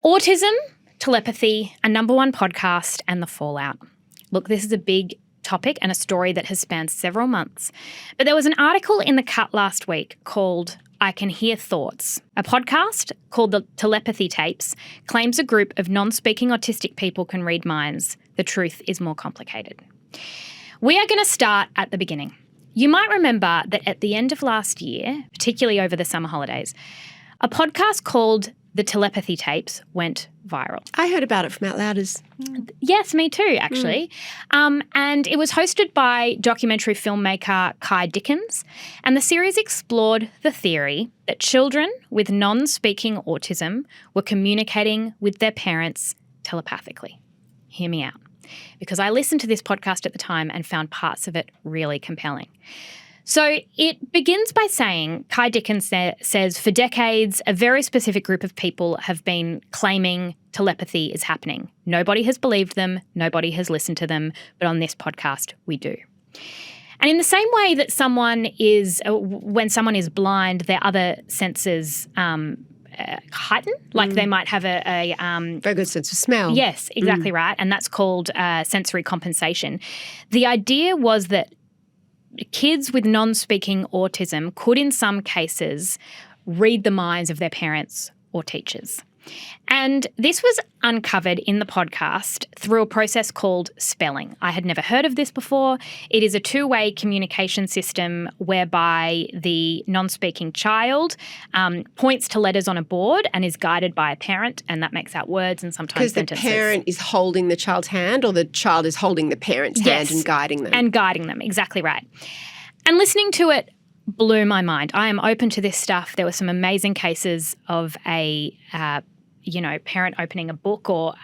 Autism, telepathy, a number one podcast, and the fallout. Look, this is a big topic and a story that has spanned several months. But there was an article in The Cut last week called I Can Hear Thoughts. A podcast called the Telepathy Tapes claims a group of non-speaking autistic people can read minds. The truth is more complicated. We are going to start at the beginning. You might remember that at the end of last year, particularly over the summer holidays, a podcast called the Telepathy Tapes went viral. I heard about it from Outlouders. Yes, me too, actually. And it was hosted by documentary filmmaker Kai Dickens, and the series explored the theory that children with non-speaking autism were communicating with their parents telepathically. Hear me out, because I listened to this podcast at the time and found parts of it really compelling. So it begins by saying, Kai Dickens says, for decades, a very specific group of people have been claiming telepathy is happening. Nobody has believed them. Nobody has listened to them. But on this podcast, we do. And in the same way that when someone is blind, their other senses heighten, like they might have a very good sense of smell. Yes, exactly right. And that's called sensory compensation. The idea was that kids with non-speaking autism could, in some cases, read the minds of their parents or teachers. And this was uncovered in the podcast through a process called spelling. I had never heard of this before. It is a two-way communication system whereby the non-speaking child points to letters on a board and is guided by a parent, and that makes out words and sometimes sentences. Because the parent is holding the child's hand, or the child is holding the parent's hand and guiding them. And guiding them, exactly right. And listening to it blew my mind. I am open to this stuff. There were some amazing cases of a parent opening a book or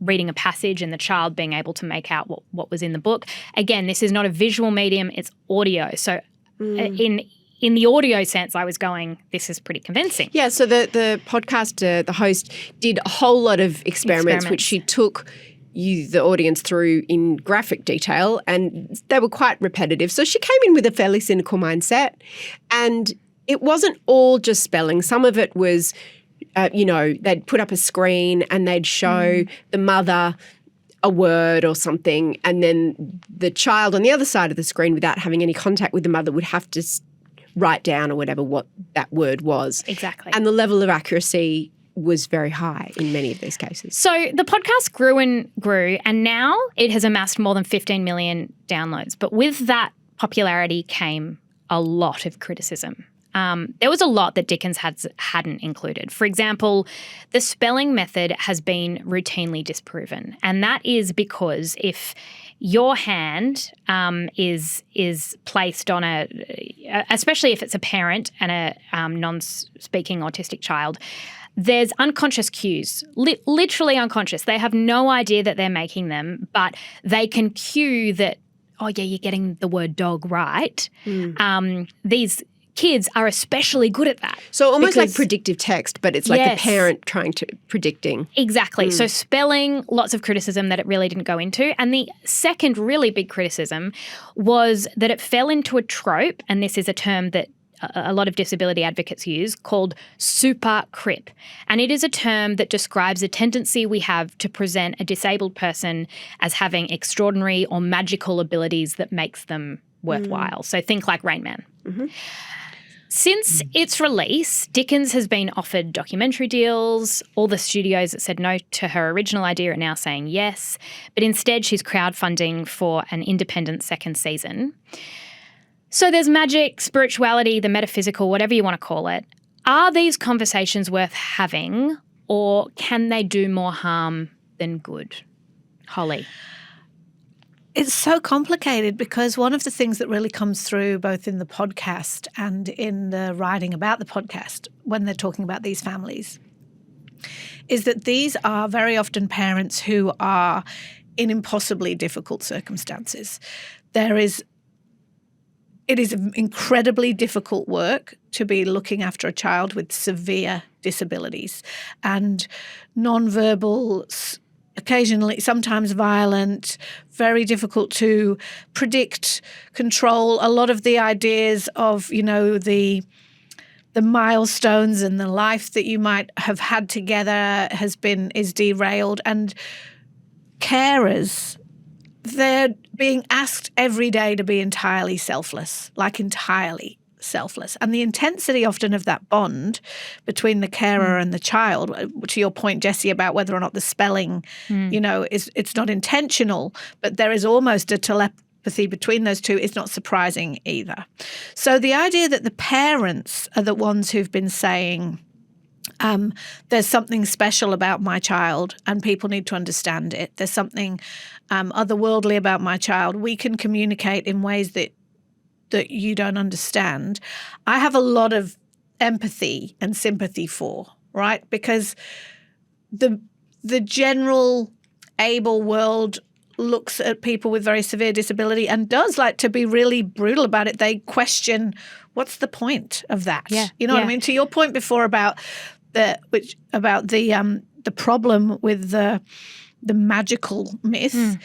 reading a passage and the child being able to make out what was in the book. Again, this is not a visual medium, it's audio. So in the audio sense, I was going, this is pretty convincing. Yeah, so the podcaster, the host, did a whole lot of experiments. Which she took the audience through in graphic detail, and they were quite repetitive. So she came in with a fairly cynical mindset, and it wasn't all just spelling. Some of it was they'd put up a screen and they'd show the mother a word or something, and then the child on the other side of the screen, without having any contact with the mother, would have to write down or whatever what that word was. Exactly. And the level of accuracy was very high in many of these cases. So the podcast grew and grew, and now it has amassed more than 15 million downloads. But with that popularity came a lot of criticism. There was a lot that Dickens hadn't included. For example, the spelling method has been routinely disproven, and that is because if your hand is placed on especially if it's a parent and a non-speaking autistic child, there's unconscious cues, literally unconscious. They have no idea that they're making them, but they can cue that, oh yeah, you're getting the word dog right. These kids are especially good at that. So almost like predictive text, but it's like the parent predicting. Exactly. So spelling, lots of criticism that it really didn't go into. And the second really big criticism was that it fell into a trope, and this is a term that a lot of disability advocates use, called super crip. And it is a term that describes a tendency we have to present a disabled person as having extraordinary or magical abilities that makes them worthwhile. So think like Rain Man. Since its release, Dickens has been offered documentary deals. All the studios that said no to her original idea are now saying yes. But instead, she's crowdfunding for an independent second season. So there's magic, spirituality, the metaphysical, whatever you want to call it. Are these conversations worth having, or can they do more harm than good? Holly. It's so complicated, because one of the things that really comes through both in the podcast and in the writing about the podcast when they're talking about these families is that these are very often parents who are in impossibly difficult circumstances. It is incredibly difficult work to be looking after a child with severe disabilities and nonverbal, occasionally, sometimes violent, very difficult to predict, control. A lot of the ideas of, the the milestones and the life that you might have had together is derailed. And carers, they're being asked every day to be entirely selfless, like entirely selfless. And the intensity often of that bond between the carer and the child, to your point, Jessie, about whether or not the spelling, it's not intentional, but there is almost a telepathy between those two is not surprising either. So the idea that the parents are the ones who've been saying, there's something special about my child and people need to understand it. There's something otherworldly about my child. We can communicate in ways that you don't understand. I have a lot of empathy and sympathy for, right? Because the general able world looks at people with very severe disability and does like to be really brutal about it. They question, what's the point of that? Yeah. You know what I mean? To your point before about the problem with the magical myth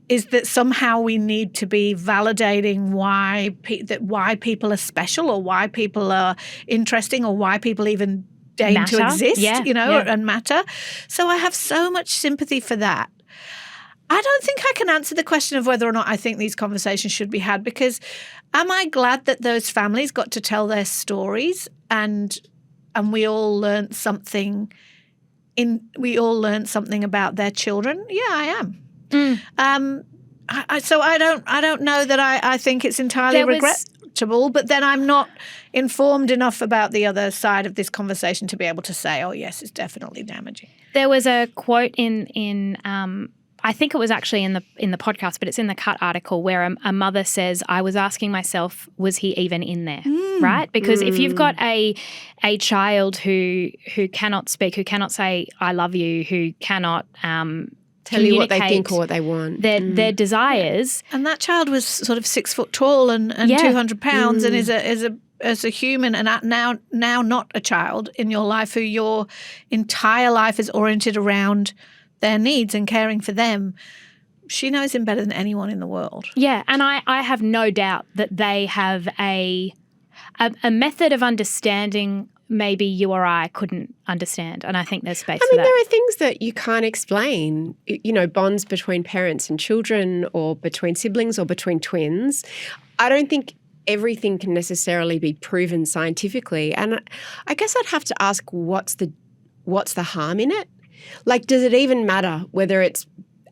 is that somehow we need to be validating why people are special or why people are interesting or why people even deign to exist, and matter. So I have so much sympathy for that. I don't think I can answer the question of whether or not I think these conversations should be had, because am I glad that those families got to tell their stories and we all learned something about their children? Yeah, I am. So I don't know that I think it's entirely regrettable, but then I'm not informed enough about the other side of this conversation to be able to say, oh yes, it's definitely damaging. There was a quote in I think it was actually in the podcast, but it's in the Cut article where a mother says, I was asking myself, was he even in there? Right? Because if you've got a child who cannot speak, who cannot say I love you, who cannot tell you what they think or what they want, their desires. And that child was sort of 6 foot tall and 200 pounds and is a human and now not a child in your life who your entire life is oriented around their needs and caring for them. She knows him better than anyone in the world. Yeah, and I have no doubt that they have a method of understanding maybe you or I couldn't understand, and I think there's space for that. There are things that you can't explain, bonds between parents and children or between siblings or between twins. I don't think everything can necessarily be proven scientifically, and I guess I'd have to ask what's the harm in it? Like, does it even matter whether it's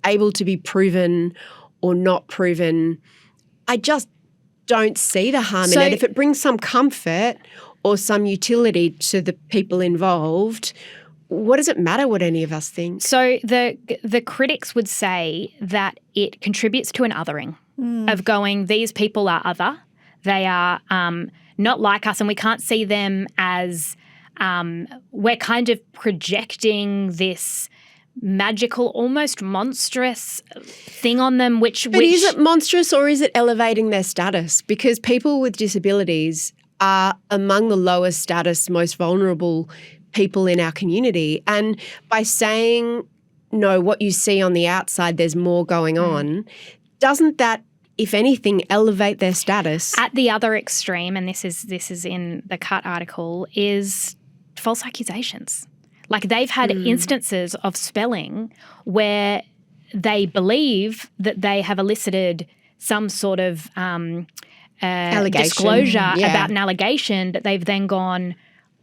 able to be proven or not proven? I just don't see the harm in it. If it brings some comfort or some utility to the people involved, what does it matter what any of us think? So the critics would say that it contributes to an othering of going, these people are other. They are not like us and we can't see them as we're kind of projecting this magical, almost monstrous thing on them. But is it monstrous or is it elevating their status? Because people with disabilities are among the lowest status, most vulnerable people in our community. And by saying, no, what you see on the outside, there's more going on, doesn't that, if anything, elevate their status? At the other extreme, and this is in the Cut article, is false accusations. Like they've had instances of spelling where they believe that they have elicited some sort of disclosure about an allegation that they've then gone,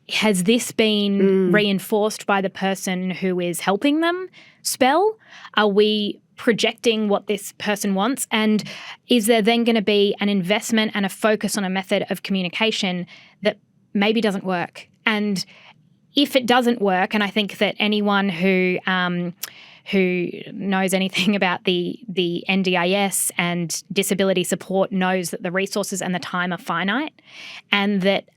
has this been reinforced by the person who is helping them spell? Are we projecting what this person wants? And is there then going to be an investment and a focus on a method of communication that maybe doesn't work? And if it doesn't work, and I think that anyone who knows anything about the NDIS and disability support knows that the resources and the time are finite, and that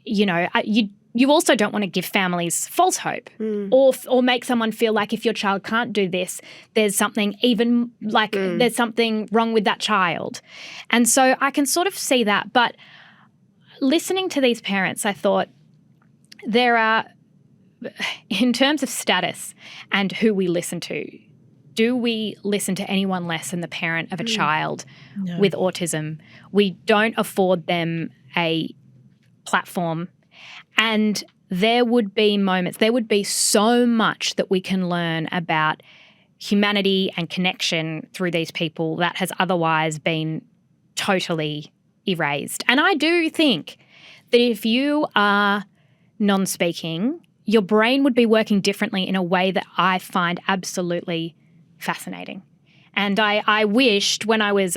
you also don't want to give families false hope or make someone feel like if your child can't do this, there's something there's something wrong with that child. And so I can sort of see that. But listening to these parents, I thought there are, in terms of status and who we listen to, do we listen to anyone less than the parent of a child with autism? We don't afford them a platform And there would be moments, there would be so much that we can learn about humanity and connection through these people that has otherwise been totally erased. And I do think that if you are non-speaking, your brain would be working differently in a way that I find absolutely fascinating. And I wished when I was,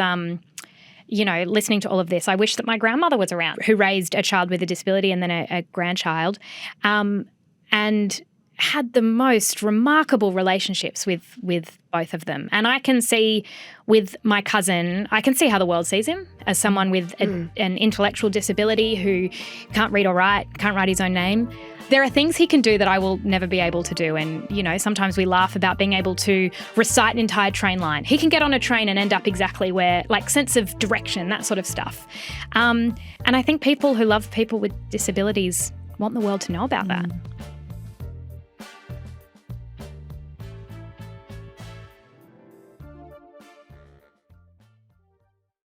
listening to all of this, I wish that my grandmother was around, who raised a child with a disability and then a grandchild, and had the most remarkable relationships with both of them. And I can see with my cousin, I can see how the world sees him as someone with an intellectual disability who can't read or write, can't write his own name. There are things he can do that I will never be able to do. And, sometimes we laugh about being able to recite an entire train line. He can get on a train and end up exactly where, like sense of direction, that sort of stuff. And I think people who love people with disabilities want the world to know about that.